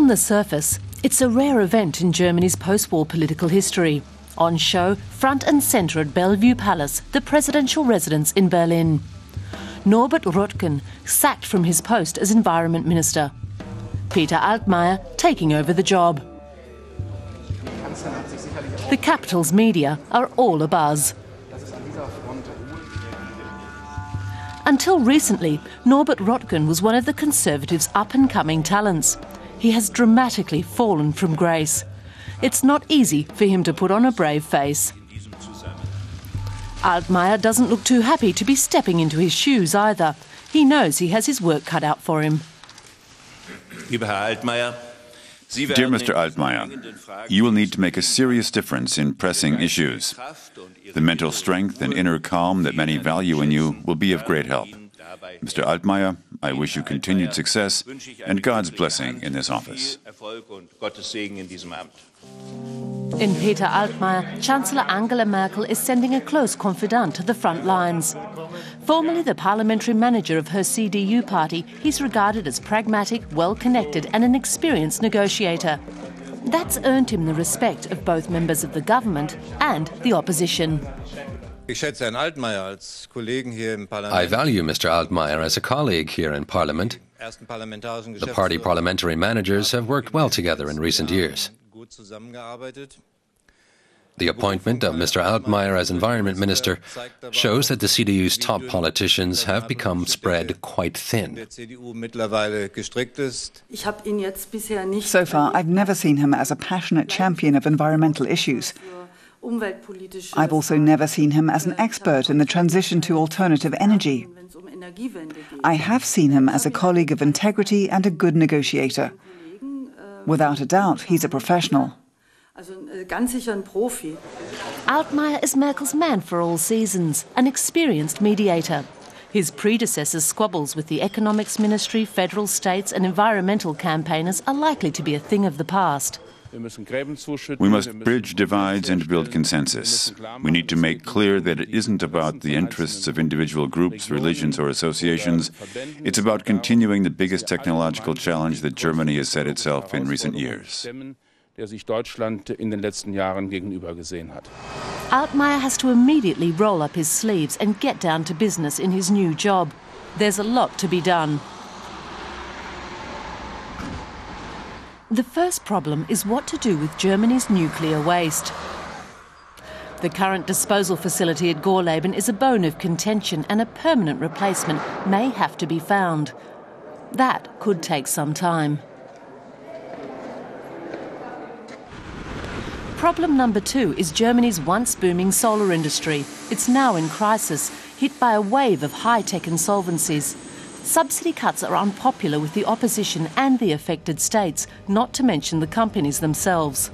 the surface, it's a rare event in Germany's post-war political history. On show, front and centre at Bellevue Palace, the presidential residence in Berlin. Norbert Röttgen sacked from his post as Environment Minister. Peter Altmaier taking over the job. The capital's media are all abuzz. Until recently, Norbert Röttgen was one of the Conservatives' up-and-coming talents. He has dramatically fallen from grace. It's not easy for him to put on a brave face. Altmaier doesn't look too happy to be stepping into his shoes either. He knows he has his work cut out for him. Dear Mr. Altmaier, you will need to make a serious difference in pressing issues. The mental strength and inner calm that many value in you will be of great help. Mr. Altmaier, I wish you continued success and God's blessing in this office. In Peter Altmaier, Chancellor Angela Merkel is sending a close confidant to the front lines. Formerly the parliamentary manager of her CDU party, he's regarded as pragmatic, well-connected and an experienced negotiator. That's earned him the respect of both members of the government and the opposition. I value Mr. Altmaier as a colleague here in Parliament. The party parliamentary managers have worked well together in recent years. The appointment of Mr. Altmaier as Environment Minister shows that the CDU's top politicians have become spread quite thin. So far, I've never seen him as a passionate champion of environmental issues. I've also never seen him as an expert in the transition to alternative energy. I have seen him as a colleague of integrity and a good negotiator. Without a doubt, he's a professional. Altmaier is Merkel's man for all seasons, an experienced mediator. His predecessor's squabbles with the Economics Ministry, federal states and environmental campaigners are likely to be a thing of the past. We must bridge divides and build consensus. We need to make clear that it isn't about the interests of individual groups, religions or associations. It's about continuing the biggest technological challenge that Germany has set itself in recent years. Altmaier has to immediately roll up his sleeves and get down to business in his new job. There's a lot to be done. The first problem is what to do with Germany's nuclear waste. The current disposal facility at Gorleben is a bone of contention and a permanent replacement may have to be found. That could take some time. Problem number 2 is Germany's once booming solar industry. It's now in crisis, hit by a wave of high-tech insolvencies. Subsidy cuts are unpopular with the opposition and the affected states, not to mention the companies themselves.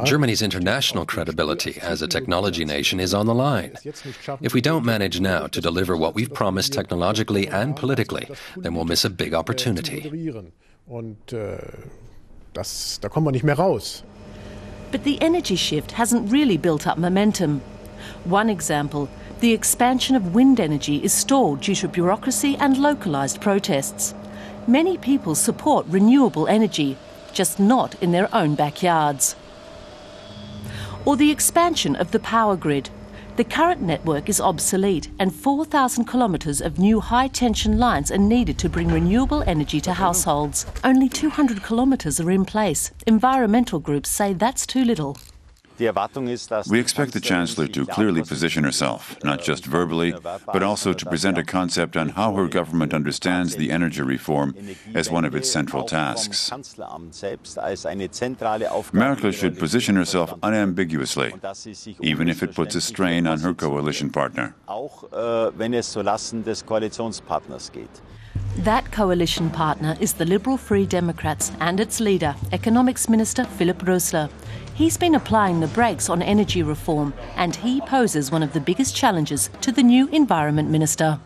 Germany's international credibility as a technology nation is on the line. If we don't manage now to deliver what we've promised technologically and politically, then we'll miss a big opportunity. But the energy shift hasn't really built up momentum. One example, the expansion of wind energy is stalled due to bureaucracy and localised protests. Many people support renewable energy, just not in their own backyards. Or the expansion of the power grid. The current network is obsolete and 4,000 kilometres of new high-tension lines are needed to bring renewable energy to households. Only 200 kilometres are in place. Environmental groups say that's too little. We expect the Chancellor to clearly position herself, not just verbally, but also to present a concept on how her government understands the energy reform as one of its central tasks. Merkel should position herself unambiguously, even if it puts a strain on her coalition partner. That coalition partner is the Liberal Free Democrats and its leader, Economics Minister Philipp Rösler. He's been applying the brakes on energy reform and he poses one of the biggest challenges to the new Environment Minister.